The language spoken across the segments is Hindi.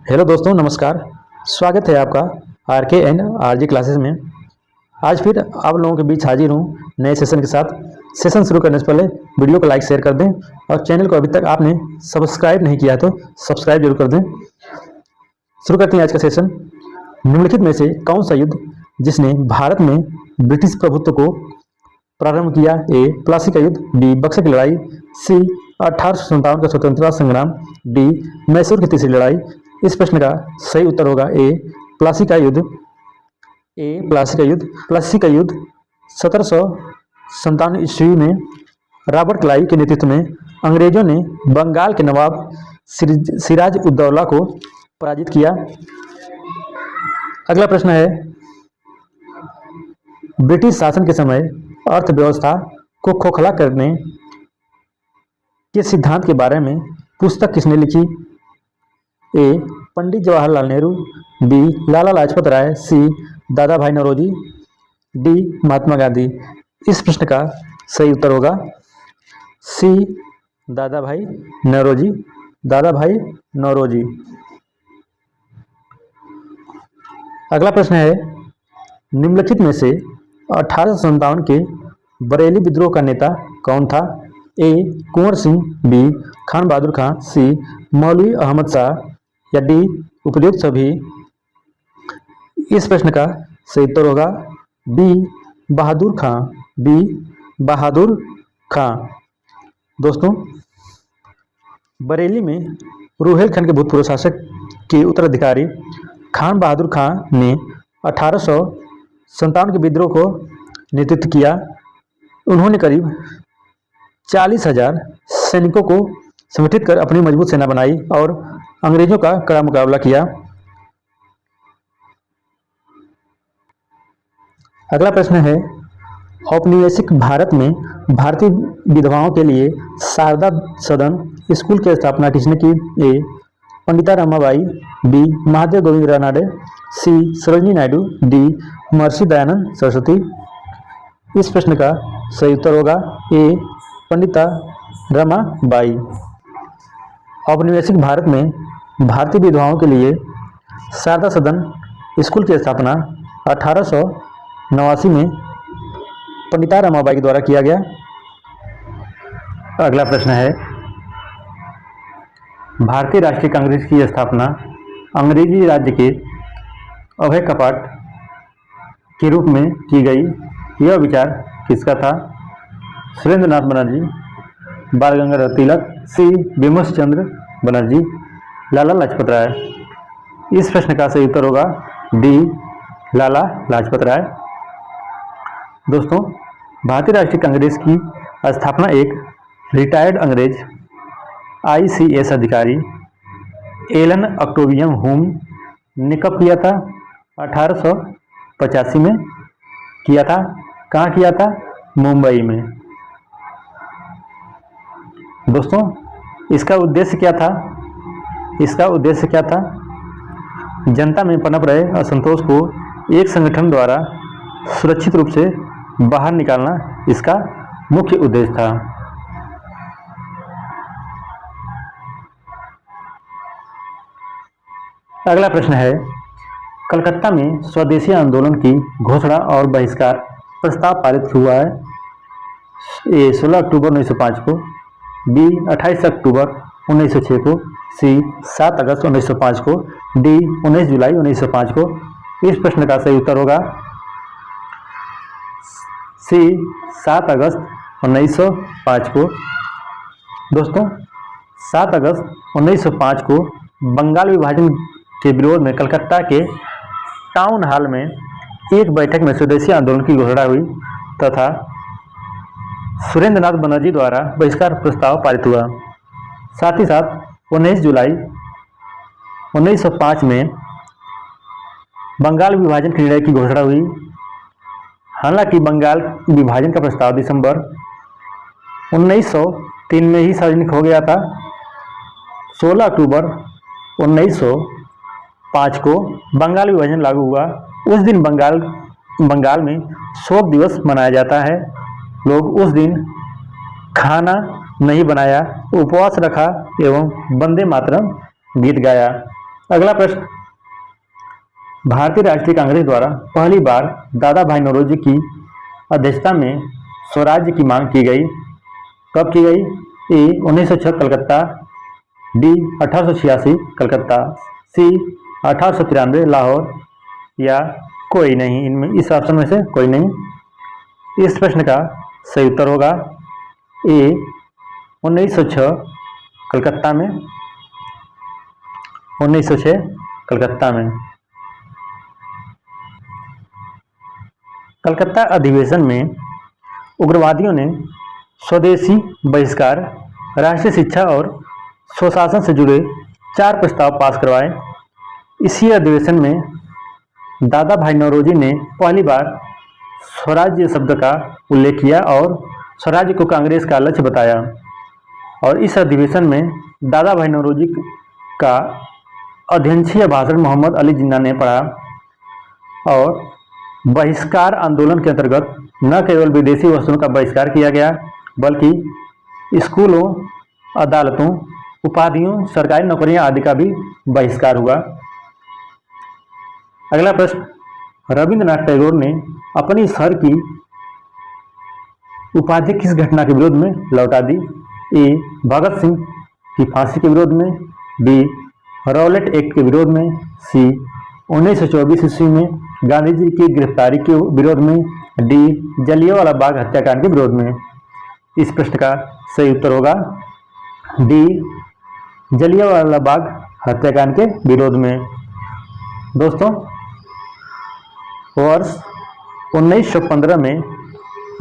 हेलो दोस्तों, नमस्कार। स्वागत है आपका RKNRG क्लासेस में। आज फिर आप लोगों के बीच हाजिर हूँ नए सेशन के साथ। सेशन शुरू करने से पहले वीडियो को लाइक शेयर कर दें और चैनल को अभी तक आपने सब्सक्राइब नहीं किया है तो सब्सक्राइब जरूर कर दें। शुरू करते हैं आज का सेशन। निम्नलिखित में से कौन सा युद्ध जिसने भारत में ब्रिटिश प्रभुत्व को प्रारंभ किया? ए. प्लासी का युद्ध, बी. बक्सर की लड़ाई, सी. 1857 का स्वतंत्रता संग्राम, डी. मैसूर की तीसरी लड़ाई। इस प्रश्न का सही उत्तर होगा ए. प्लासी का युद्ध। प्लासी का युद्ध 1757 ईस्वी में रॉबर्ट क्लाइव के नेतृत्व में अंग्रेजों ने बंगाल के नवाब सिराज उद दौला को पराजित किया। अगला प्रश्न है, ब्रिटिश शासन के समय अर्थव्यवस्था को खोखला करने के सिद्धांत के बारे में पुस्तक किसने लिखी? ए. पंडित जवाहरलाल नेहरू, बी. लाला लाजपत राय, सी. दादा भाई नौरोजी, डी. महात्मा गांधी। इस प्रश्न का सही उत्तर होगा सी. दादा भाई नौरोजी। अगला प्रश्न है, निम्नलिखित में से 1857 के बरेली विद्रोह का नेता कौन था? ए. कुंवर सिंह, बी. खान बहादुर खां, सी. मौलवी अहमद शाह, या डी. उपयुक्त सभी। इस प्रश्न का सही उत्तर होगा बी. बहादुर खां। दोस्तों, बरेली में रुहेलखंड के भूतपूर्व शासक के उत्तराधिकारी खान बहादुर खां ने 1857 के विद्रोह को नेतृत्व किया। उन्होंने करीब 40,000 सैनिकों को संगठित कर अपनी मजबूत सेना बनाई और अंग्रेजों का कड़ा मुकाबला किया। अगला प्रश्न है, औपनिवेशिक भारत में भारतीय विधवाओं के लिए शारदा सदन स्कूल की स्थापना किसने की? ए. पंडिता रमाबाई, बी. महादेव गोविंद रानडे, सी. सरोजिनी नायडू, डी. महर्षि दयानंद सरस्वती। इस प्रश्न का सही उत्तर होगा ए. पंडिता रमाबाई। औपनिवेशिक भारत में भारतीय विधवाओं के लिए शारदा सदन स्कूल की स्थापना 1889 में पंडिता रमाबाई के द्वारा किया गया। अगला प्रश्न है, भारतीय राष्ट्रीय कांग्रेस की स्थापना अंग्रेजी राज्य के अभय कपाट के रूप में की गई। यह विचार किसका था? सुरेंद्रनाथ बनर्जी, बाल गंगाधर तिलक, सी. बिमल चंद्र बनर्जी, लाला लाजपत राय। इस प्रश्न का सही उत्तर होगा डी. लाला लाजपत राय। दोस्तों, भारतीय राष्ट्रीय कांग्रेस की स्थापना एक रिटायर्ड अंग्रेज ICS अधिकारी एलन ऑक्टेवियन हुम ने कब किया था? 1885 में किया था। कहाँ किया था? मुंबई में। दोस्तों, इसका उद्देश्य क्या था? जनता में पनप रहे असंतोष को एक संगठन द्वारा सुरक्षित रूप से बाहर निकालना इसका मुख्य उद्देश्य था। अगला प्रश्न है, कलकत्ता में स्वदेशी आंदोलन की घोषणा और बहिष्कार प्रस्ताव पारित हुआ है। ए. 16 अक्टूबर 1905 को, बी. 28 अक्टूबर 1906 को, सी. 7 अगस्त 1905 को, डी. 19 जुलाई 1905 को। इस प्रश्न का सही उत्तर होगा सी. 7 अगस्त 1905 को। दोस्तों, 7 अगस्त 1905 को बंगाल विभाजन के विरोध में कलकत्ता के टाउन हॉल में एक बैठक में स्वदेशी आंदोलन की घोषणा हुई तथा सुरेंद्रनाथ बनर्जी द्वारा बहिष्कार प्रस्ताव पारित हुआ। साथ ही साथ 19 जुलाई 1905 में बंगाल विभाजन के निर्णय की घोषणा हुई। हालांकि बंगाल विभाजन का प्रस्ताव दिसंबर 1903 में ही सार्वजनिक हो गया था। 16 अक्टूबर 1905 को बंगाल विभाजन लागू हुआ। उस दिन बंगाल में शोक दिवस मनाया जाता है। लोग उस दिन खाना नहीं बनाया, उपवास रखा एवं वंदे मातरम गीत गाया। अगला प्रश्न, भारतीय राष्ट्रीय कांग्रेस द्वारा पहली बार दादा भाई नौरोजी की अध्यक्षता में स्वराज्य की मांग की गई, कब की गई? ए 1906 कलकत्ता, डी 1886 कलकत्ता, सी 1893 लाहौर, या कोई नहीं, इनमें इस ऑप्शन में से कोई नहीं। इस प्रश्न का सही उत्तर होगा ए 1906 कलकत्ता में, 1906 कलकत्ता में। कलकत्ता अधिवेशन में उग्रवादियों ने स्वदेशी बहिष्कार, राष्ट्रीय शिक्षा और स्वशासन से जुड़े 4 प्रस्ताव पास करवाए। इसी अधिवेशन में दादा भाई नौरोजी ने पहली बार स्वराज्य शब्द का उल्लेख किया और स्वराज्य को कांग्रेस का लक्ष्य बताया। और इस अधिवेशन में दादा भाई नौरोजी का अध्यक्षीय भाषण मोहम्मद अली जिन्ना ने पढ़ा और बहिष्कार आंदोलन के अंतर्गत न केवल विदेशी वस्तुओं का बहिष्कार किया गया, बल्कि स्कूलों, अदालतों, उपाधियों, सरकारी नौकरियां आदि का भी बहिष्कार हुआ। अगला प्रश्न, रविंद्रनाथ टैगोर ने अपनी सर की उपाधि किस घटना के विरोध में लौटा दी? ए भगत सिंह की फांसी के विरोध में, बी रॉलेट एक्ट के विरोध में, सी 1924 ईस्वी में गांधी जी की गिरफ्तारी के विरोध में, डी जलियांवाला बाग हत्याकांड के विरोध में। इस प्रश्न का सही उत्तर होगा डी जलियांवाला बाग हत्याकांड के विरोध में। दोस्तों, वर्ष 1915 में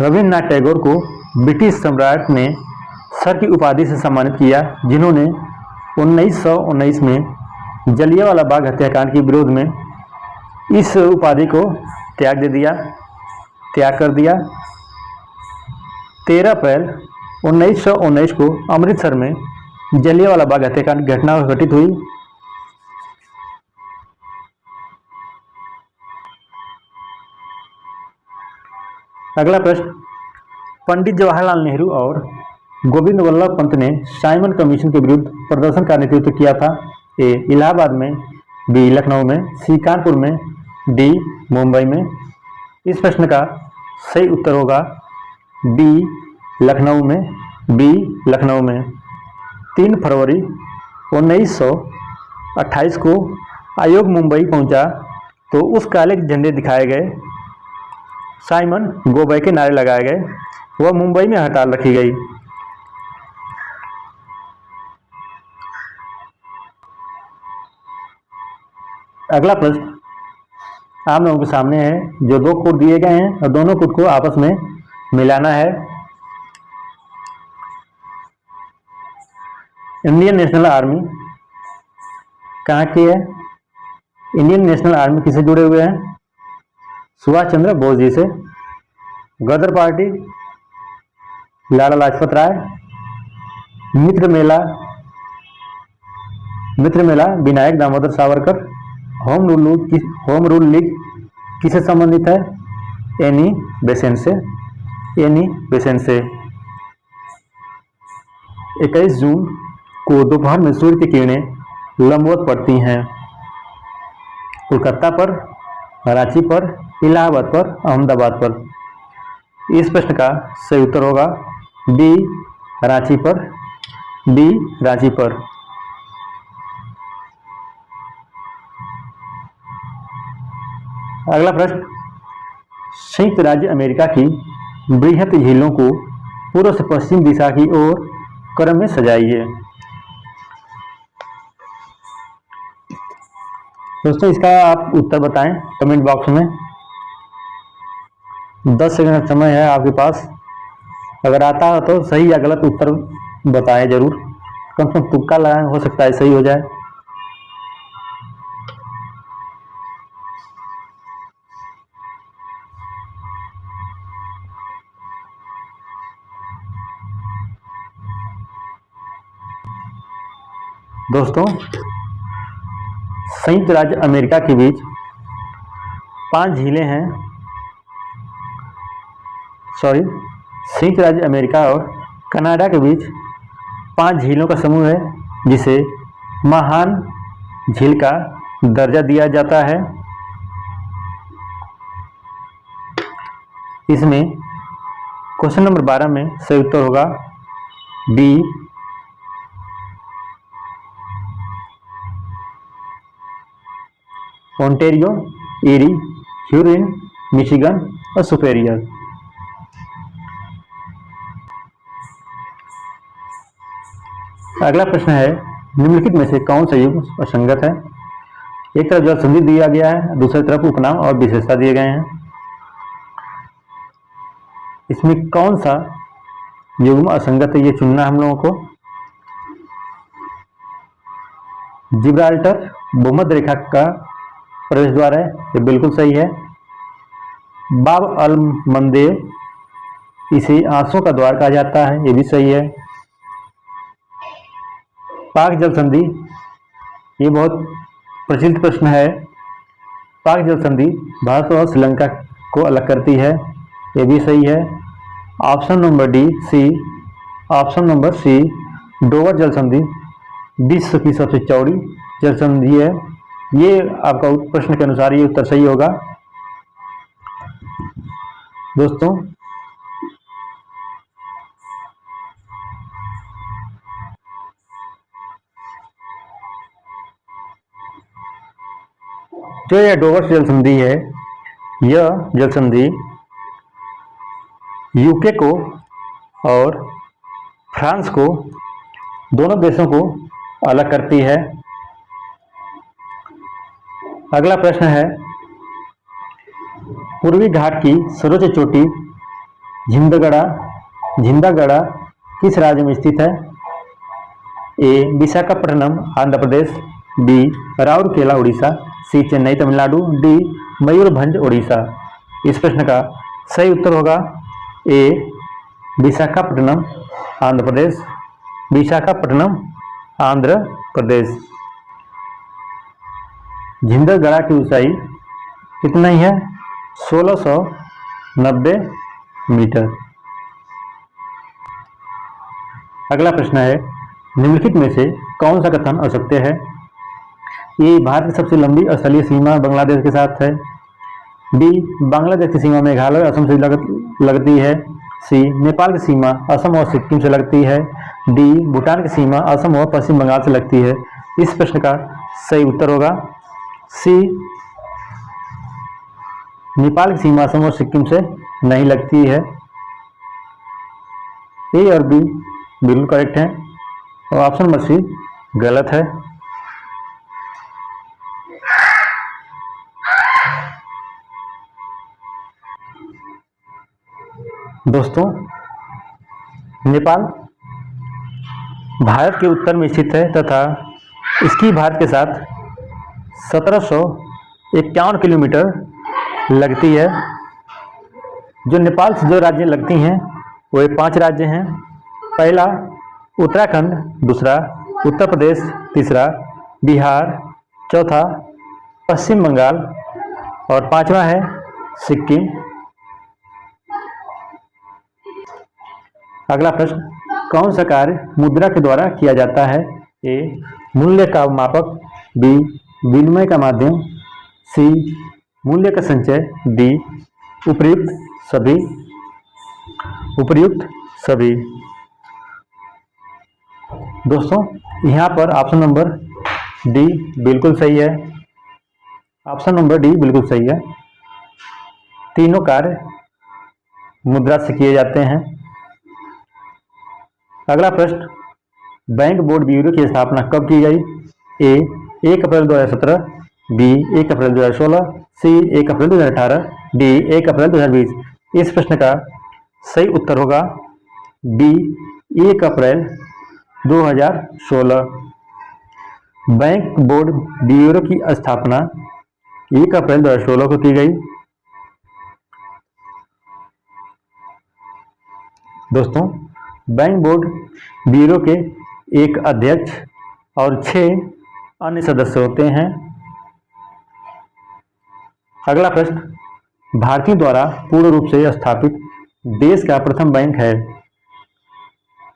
रविंद्रनाथ टैगोर को ब्रिटिश सम्राट ने सर की उपाधि से सम्मानित किया, जिन्होंने 1919 में जलियांवाला बाग हत्याकांड के विरोध में इस उपाधि को त्याग कर दिया। 13 अप्रैल 1919 को अमृतसर में जलियांवाला बाग हत्याकांड की घटना घटित हुई। अगला प्रश्न, पंडित जवाहरलाल नेहरू और गोविंद वल्लभ पंत ने साइमन कमीशन के विरुद्ध प्रदर्शन का नेतृत्व किया था। ए इलाहाबाद में, बी लखनऊ में, सी कानपुर में, डी मुंबई में। इस प्रश्न का सही उत्तर होगा डी लखनऊ में, बी लखनऊ में। 3 फरवरी 1928 को आयोग मुंबई पहुंचा तो उस काले झंडे दिखाए गए, साइमन गो बैक के नारे लगाए गए, वह मुंबई में हड़ताल रखी गई। अगला प्रश्न आप लोगों के सामने है, जो 2 कोड दिए गए हैं और दोनों कोड को आपस में मिलाना है। इंडियन नेशनल आर्मी कहाँ की है? इंडियन नेशनल आर्मी किससे जुड़े हुए हैं? सुभाष चंद्र बोस जी से। Ghadar party Lala Lajpat Rai. Mitra Mela Vinayak Damodar Savarkar. Home rule league किससे संबंधित है? एनी बेसेंट से। 21 जून को दोपहर में सूर्य की किरणें लंबवत पड़ती हैं। कोलकाता पर, रांची पर, इलाहाबाद पर, अहमदाबाद पर। इस प्रश्न का सही उत्तर होगा डी रांची पर। अगला प्रश्न, संयुक्त राज्य अमेरिका की बृहत झीलों को पूर्व से पश्चिम दिशा की ओर क्रम में सजाइए। दोस्तों, इसका आप उत्तर बताएं कमेंट बॉक्स में। 10 सेकंड का समय है आपके पास। अगर आता है तो सही या गलत उत्तर बताएं जरूर, कम से कम तुक्का लगाएं, हो सकता है सही हो जाए। दोस्तों, संयुक्त राज्य अमेरिका के बीच 5 झीलें हैं। संयुक्त राज्य अमेरिका और कनाडा के बीच 5 झीलों का समूह है, जिसे महान झील का दर्जा दिया जाता है? इसमें क्वेश्चन नंबर 12 में सही उत्तर होगा बी, ओंटेरियो, एरी, ह्यूरिन, मिशिगन और सुपेरियर। अगला प्रश्न है, निम्नलिखित में से कौन सा युग्म असंगत है? एक तरफ जल संधि दिया गया है, दूसरी तरफ उपनाम और विशेषता दिए गए हैं। इसमें कौन सा युग्म असंगत है, ये चुनना हम लोगों को। जिब्राल्टर भूमध्य रेखा का प्रवेश द्वार है, ये बिल्कुल सही है। बाब अल मंदेब इसे आंसुओं का द्वार कहा जाता है, ये भी सही है। पाक जल संधि, ये बहुत प्रचलित प्रश्न है। पाक जल संधि भारत और श्रीलंका को अलग करती है, ये भी सही है। Option number D C, option number C, Dover जल संधि विश्व की सबसे चौड़ी जल संधि है। ये आपका प्रश्न के अनुसार ये उत्तर सही होगा। दोस्तों, जो यह डोवर जल संधि है, यह जल संधि यूके को और फ्रांस को, दोनों देशों को अलग करती है। अगला प्रश्न है, पूर्वी घाट की सर्वोच्च चोटी झिंदागड़ा किस राज्य में स्थित है? ए, विशाखापट्टनम आंध्र प्रदेश, बी, राउरकेला उड़ीसा, सी, चेन्नई तमिलनाडु, डी, मयूरभंज उड़ीसा। इस प्रश्न का सही उत्तर होगा ए, विशाखापट्टनम आंध्र प्रदेश, विशाखापट्टनम आंध्र प्रदेश। झिंदागड़ा की ऊंचाई कितना ही है? 1690 मीटर। अगला प्रश्न है, निम्नलिखित में से कौन सा कथन असत्य है? ए, भारत की सबसे लंबी स्थलीय सीमा बांग्लादेश के साथ है। बी, बांग्लादेश की सीमा मेघालय और असम से लगती है। सी, नेपाल की सीमा असम और सिक्किम से लगती है। डी, भूटान की सीमा असम और पश्चिम बंगाल से लगती है। इस प्रश्न का सही उत्तर होगा सी, नेपाल की सीमा असम और सिक्किम से नहीं लगती है। ए और बी बिल्कुल करेक्ट है और ऑप्शन नंबर सी गलत है। दोस्तों, नेपाल भारत के उत्तर में स्थित है तथा इसकी भारत के साथ 1751 किलोमीटर लगती है। जो नेपाल से जो राज्य लगती हैं वो 5 राज्य हैं। पहला उत्तराखंड, दूसरा उत्तर प्रदेश, तीसरा बिहार, चौथा पश्चिम बंगाल और 5वां है सिक्किम। अगला प्रश्न, कौन सा कार्य मुद्रा के द्वारा किया जाता है? ए, मूल्य का मापक, बी, विनिमय का माध्यम, सी, मूल्य का संचय, डी, उपर्युक्त सभी। दोस्तों, यहाँ पर ऑप्शन नंबर डी बिल्कुल सही है। ऑप्शन नंबर डी बिल्कुल सही है। तीनों कार्य मुद्रा से किए जाते हैं। अगला प्रश्न, बैंक बोर्ड ब्यूरो की स्थापना कब की गई? ए, 1 अप्रैल 2017, बी, 1 अप्रैल 2016, सी, 1 अप्रैल 2018, डी, 1 अप्रैल 2020। इस प्रश्न का सही उत्तर होगा बी, 1 अप्रैल 2016। बैंक बोर्ड ब्यूरो की स्थापना 1 अप्रैल 2016 को की गई। दोस्तों, बैंक बोर्ड ब्यूरो के एक अध्यक्ष और 6 अन्य सदस्य होते हैं। अगला प्रश्न, भारतीयों द्वारा पूर्ण रूप से स्थापित देश का प्रथम बैंक है?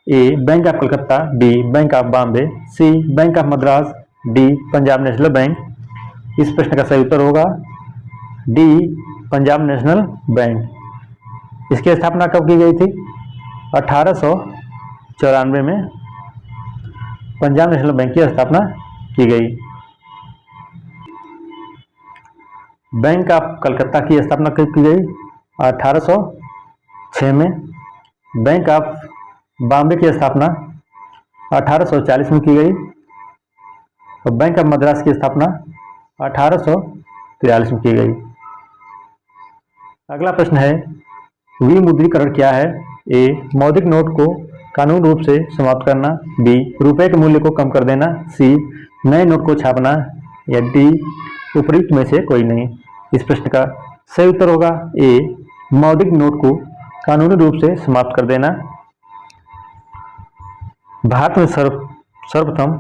A, bank of Calcutta, B, bank of Bombay, C, bank of Madras, D Punjab national bank. इस प्रश्न का सही उत्तर होगा डी पंजाब नेशनल बैंक। इसकी स्थापना कब की गई थी? 1894 में पंजाब नेशनल बैंक की स्थापना की गई। बैंक ऑफ कलकत्ता की स्थापना कब की गई? 1806 में। बैंक ऑफ बॉम्बे की स्थापना 1840 में की गई और बैंक ऑफ मद्रास की स्थापना 1843 में की गई। अगला प्रश्न है विमुद्रीकरण क्या है? ए मौद्रिक नोट को कानूनी रूप से समाप्त करना, बी रुपए के मूल्य को कम कर देना, सी नए नोट को छापना या डी उपयुक्त में से कोई नहीं। इस प्रश्न का सही उत्तर होगा ए मौद्रिक नोट को कानूनी रूप से समाप्त कर देना। भारत में सर्वप्रथम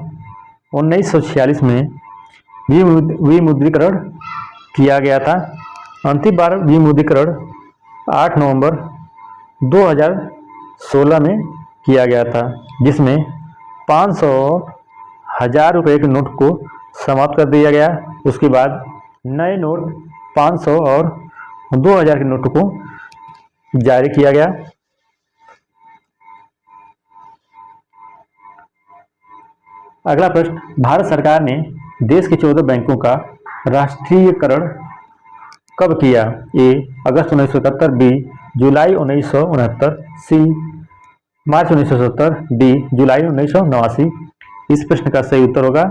1946 में विमुद्रीकरण किया गया था। अंतिम बार विमुद्रीकरण 8 नवंबर 2016 में किया गया था, जिसमें 500 और 1000 रुपये के नोट को समाप्त कर दिया गया। उसके बाद नए नोट 500 और 2000 के नोट को जारी किया गया। अगला प्रश्न, भारत सरकार ने देश के 14 बैंकों का राष्ट्रीयकरण कब किया? ए अगस्त 1977, बी जुलाई 1969, सी मार्च 1970, डी जुलाई 1989। इस प्रश्न का सही उत्तर होगा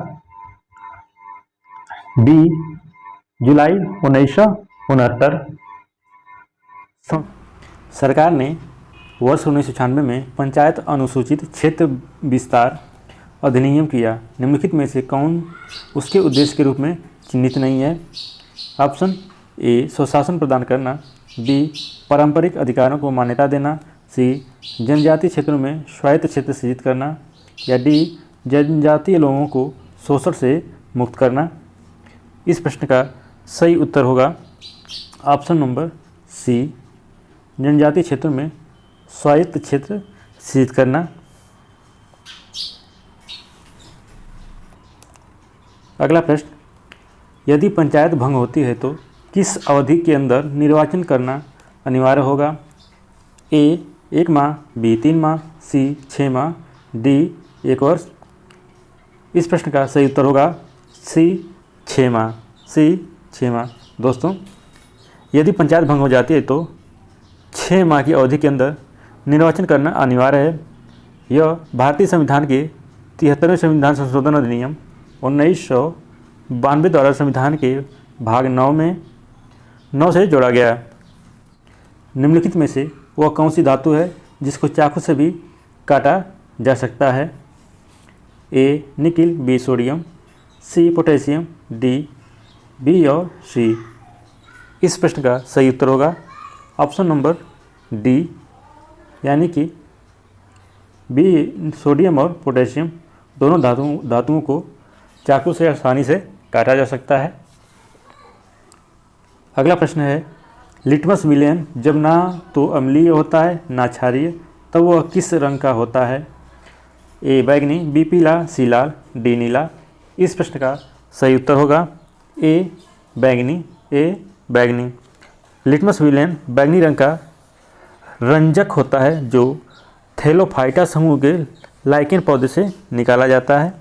बी जुलाई 1969। सरकार ने वर्ष 1996 में पंचायत अनुसूचित क्षेत्र विस्तार अधिनियम किया। निम्नलिखित में से कौन उसके उद्देश्य के रूप में चिन्हित नहीं है? ऑप्शन ए स्वशासन प्रदान करना, बी पारंपरिक अधिकारों को मान्यता देना, सी जनजातीय क्षेत्रों में स्वायत्त क्षेत्र सृजित करना या डी जनजातीय लोगों को शोषण से मुक्त करना। इस प्रश्न का सही उत्तर होगा ऑप्शन नंबर सी जनजातीय क्षेत्रों में स्वायत्त क्षेत्र सृजित करना। अगला प्रश्न, यदि पंचायत भंग होती है तो किस अवधि के अंदर निर्वाचन करना अनिवार्य होगा? ए 1 माह, बी 3 माह, सी 6 माह, डी 1 वर्ष। इस प्रश्न का सही उत्तर होगा सी 6 माह। सी 6 माह। दोस्तों, यदि पंचायत भंग हो जाती है तो 6 माह की अवधि के अंदर निर्वाचन करना अनिवार्य है। यह भारतीय संविधान के 73वें संविधान संशोधन अधिनियम 1992 द्वारा संविधान के भाग 9 में 9 से जोड़ा गया। निम्नलिखित में से वह कौन सी धातु है जिसको चाकू से भी काटा जा सकता है? A nickel, B sodium, C potassium, D B और सी। इस प्रश्न का सही उत्तर होगा ऑप्शन नंबर डी, यानी कि बी सोडियम और पोटेशियम दोनों धातुओं को चाकू से आसानी से काटा जा सकता है। अगला प्रश्न है, लिटमस विलेन जब ना तो अम्लीय होता है ना क्षारीय, तब वह किस रंग का होता है? ए बैगनी, बी पीला, सी लाल, डी नीला। इस प्रश्न का सही उत्तर होगा ए बैगनी। बैगनी। लिटमस विलेन बैगनी रंग का रंजक होता है जो थैलोफाइटा समूह के लाइकेन पौधे से निकाला जाता है।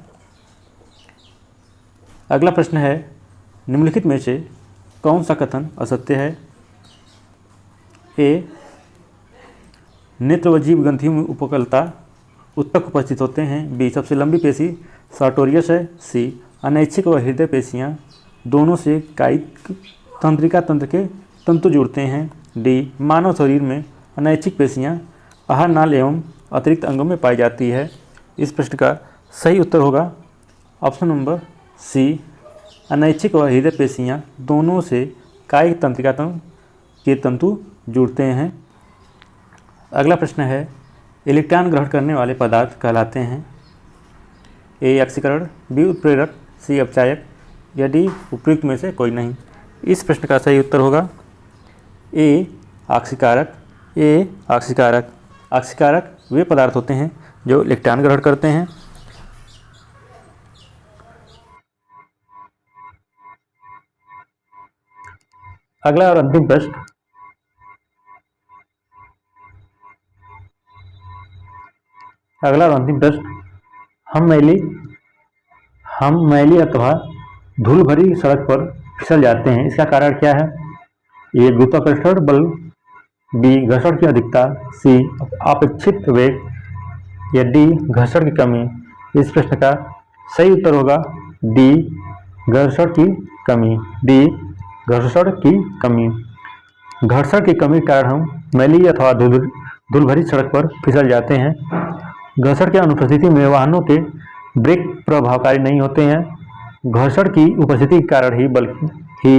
अगला प्रश्न है, निम्नलिखित में से कौन सा कथन असत्य है? ए नेत्र व जीव ग्रंथियों में उपकलता उत्तक उपस्थित होते हैं, बी सबसे लंबी पेशी सार्टोरियस है, सी अनैच्छिक व हृदय पेशियाँ दोनों से कायिक तंत्रिका तंत्र के तंतु जुड़ते हैं, डी मानव शरीर में अनैच्छिक पेशियाँ आहार नाल एवं अतिरिक्त अंगों में पाई जाती है। इस प्रश्न का सही उत्तर होगा ऑप्शन नंबर सी, अनैच्छिक व हृदय पेशियाँ दोनों से कायिक तंत्रिका तंत्र के तंतु जुड़ते हैं। अगला प्रश्न है, इलेक्ट्रॉन ग्रहण करने वाले पदार्थ कहलाते हैं? ए ऑक्सीकरण, बी उत्प्रेरक, सी अपचायक या डी उपयुक्त में से कोई नहीं। इस प्रश्न का सही उत्तर होगा ए ऑक्सीकारक। ए ऑक्सीकारक। ऑक्सीकारक वे पदार्थ होते हैं जो इलेक्ट्रॉन ग्रहण करते हैं। अगला और अंतिम प्रश्न, हम मैली अथवा धूल भरी सड़क पर फिसल जाते हैं, इसका कारण क्या है? ए गुरुत्वाकर्षण बल, बी घर्षण की अधिकता, सी अपेक्षित वेग या डी घर्षण की कमी। इस प्रश्न का सही उत्तर होगा डी घर्षण की कमी। डी घर्षण की कमी। घर्षण की कमी के कारण हम मैली अथवा धूल भरी सड़क पर फिसल जाते हैं। घर्षण की अनुपस्थिति में वाहनों के ब्रेक प्रभावकारी नहीं होते हैं। घर्षण की उपस्थिति के कारण ही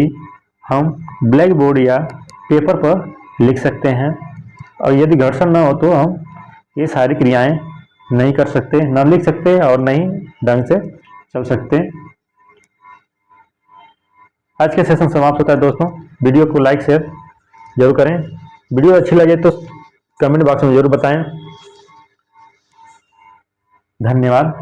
हम ब्लैक बोर्ड या पेपर पर लिख सकते हैं, और यदि घर्षण न हो तो हम ये सारी क्रियाएं नहीं कर सकते, न लिख सकते और न ही ढंग से चल सकते। आज के सेशन समाप्त होता है दोस्तों। वीडियो को लाइक शेयर जरूर करें। वीडियो अच्छी लगे तो कमेंट बॉक्स में जरूर बताएं। धन्यवाद।